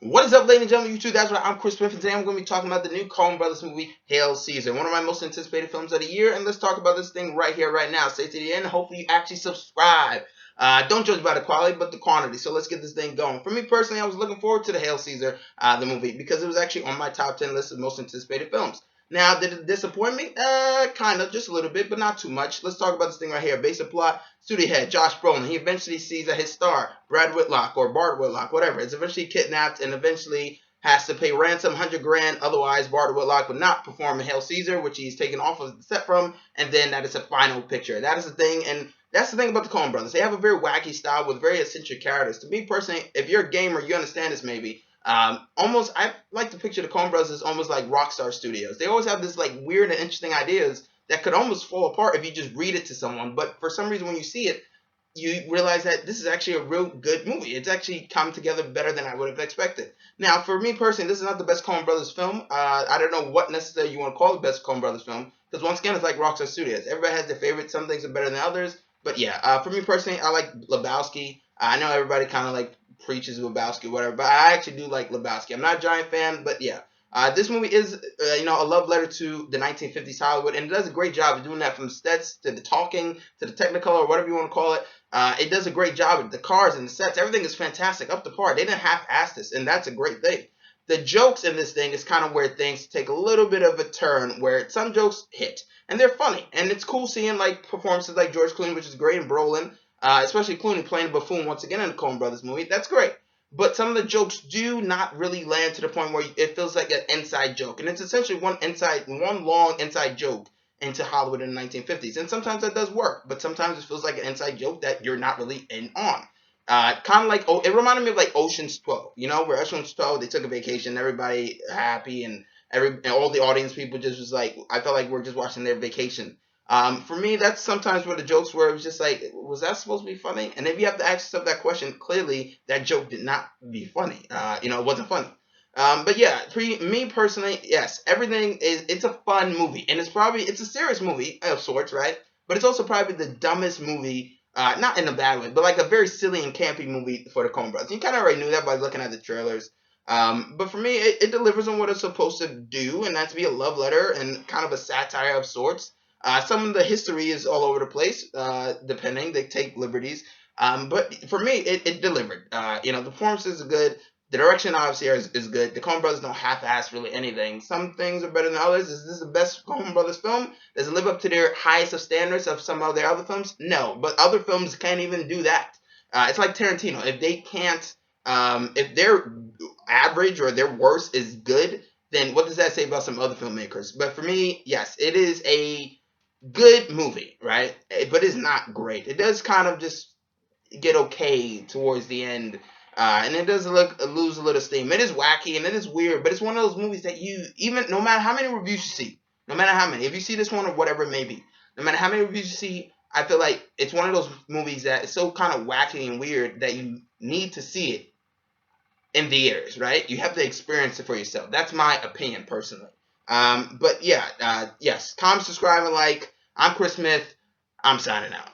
What is up, ladies and gentlemen, YouTube? That's right. I'm Chris Smith, and today I'm going to be talking about the new Coen Brothers movie, Hail Caesar, one of my most anticipated films of the year. And let's talk about this thing right here, right now. Stay to the end. Hopefully, you actually subscribe. Don't judge by the quality, but the quantity. So let's get this thing going. For me personally, I was looking forward to the Hail Caesar, the movie, because it was actually on my top 10 list of most anticipated films. Now, did it disappoint me? Kind of, just a little bit, but not too much. Let's talk about this thing right here. Basic plot: studio head Josh Brolin. He eventually sees that his star, Brad Whitlock or Bart Whitlock, whatever, is eventually kidnapped and eventually has to pay ransom, 100 grand. Otherwise, Bart Whitlock would not perform in Hail Caesar, which he's taken off of the set from. And then that is a final picture. That is the thing, and that's the thing about the Coen Brothers. They have a very wacky style with very eccentric characters. To me personally, if you're a gamer, you understand this maybe. Almost, I like to picture the Coen Brothers as almost like Rockstar Studios. They always have this like weird and interesting ideas that could almost fall apart if you just read it to someone. But for some reason, when you see it, you realize that this is actually a real good movie. It's actually come together better than I would have expected. Now, for me personally, this is not the best Coen Brothers film. I don't know what necessarily you want to call the best Coen Brothers film, because once again, it's like Rockstar Studios. Everybody has their favorites. Some things are better than others. But yeah, for me personally, I like Lebowski. I know everybody kind of like preaches Lebowski, whatever, but I actually do like Lebowski. I'm not a giant fan, but yeah. This movie is, a love letter to the 1950s Hollywood, and it does a great job of doing that, from sets to the talking to the Technicolor, or whatever you want to call it. It does a great job with the cars and the sets. Everything is fantastic, up to par. They didn't half-ass this, and that's a great thing. The jokes in this thing is kind of where things take a little bit of a turn, where some jokes hit, and they're funny, and it's cool seeing like performances like George Clooney, which is great, and Brolin, especially Clooney playing a buffoon once again in the Coen Brothers movie. That's great. But some of the jokes do not really land to the point where it feels like an inside joke, and it's essentially one long inside joke into Hollywood in the 1950s. And sometimes that does work, but sometimes it feels like an inside joke that you're not really in on. Kind of like, oh, it reminded me of like Ocean's 12, where Ocean's 12, they took a vacation, everybody happy, and all the audience people just was like, I felt like we're just watching their vacation. For me, that's sometimes where the jokes were. It was just like, was that supposed to be funny? And if you have to ask yourself that question, clearly that joke did not be funny. It wasn't funny. But yeah, me personally, yes, it's a fun movie, and it's a serious movie of sorts, right? But it's also probably the dumbest movie, not in a bad way, but like a very silly and campy movie for the Coen Brothers. You kind of already knew that by looking at the trailers. But for me, it delivers on what it's supposed to do, and that's be a love letter and kind of a satire of sorts. Some of the history is all over the place, depending. They take liberties. But for me, it delivered. The performances are good. The direction obviously is good. The Coen Brothers don't half-ass really anything. Some things are better than others. Is this the best Coen Brothers film? Does it live up to their highest of standards of some of their other films? No, but other films can't even do that. It's like Tarantino. If they can't, if their average or their worst is good, then what does that say about some other filmmakers? But for me, yes, it is a good movie, right? But it's not great. It does kind of just get okay towards the end, and it does lose a little steam. It is wacky and it is weird, but it's one of those movies that you, even no matter how many reviews you see, no matter how many, if you see this one or whatever it may be, no matter how many reviews you see, I feel like it's one of those movies that is so kind of wacky and weird that you need to see it in theaters, right? You have to experience it for yourself. That's my opinion personally. But yeah, yes, comment, subscribe, and like. I'm Chris Smith. I'm signing out.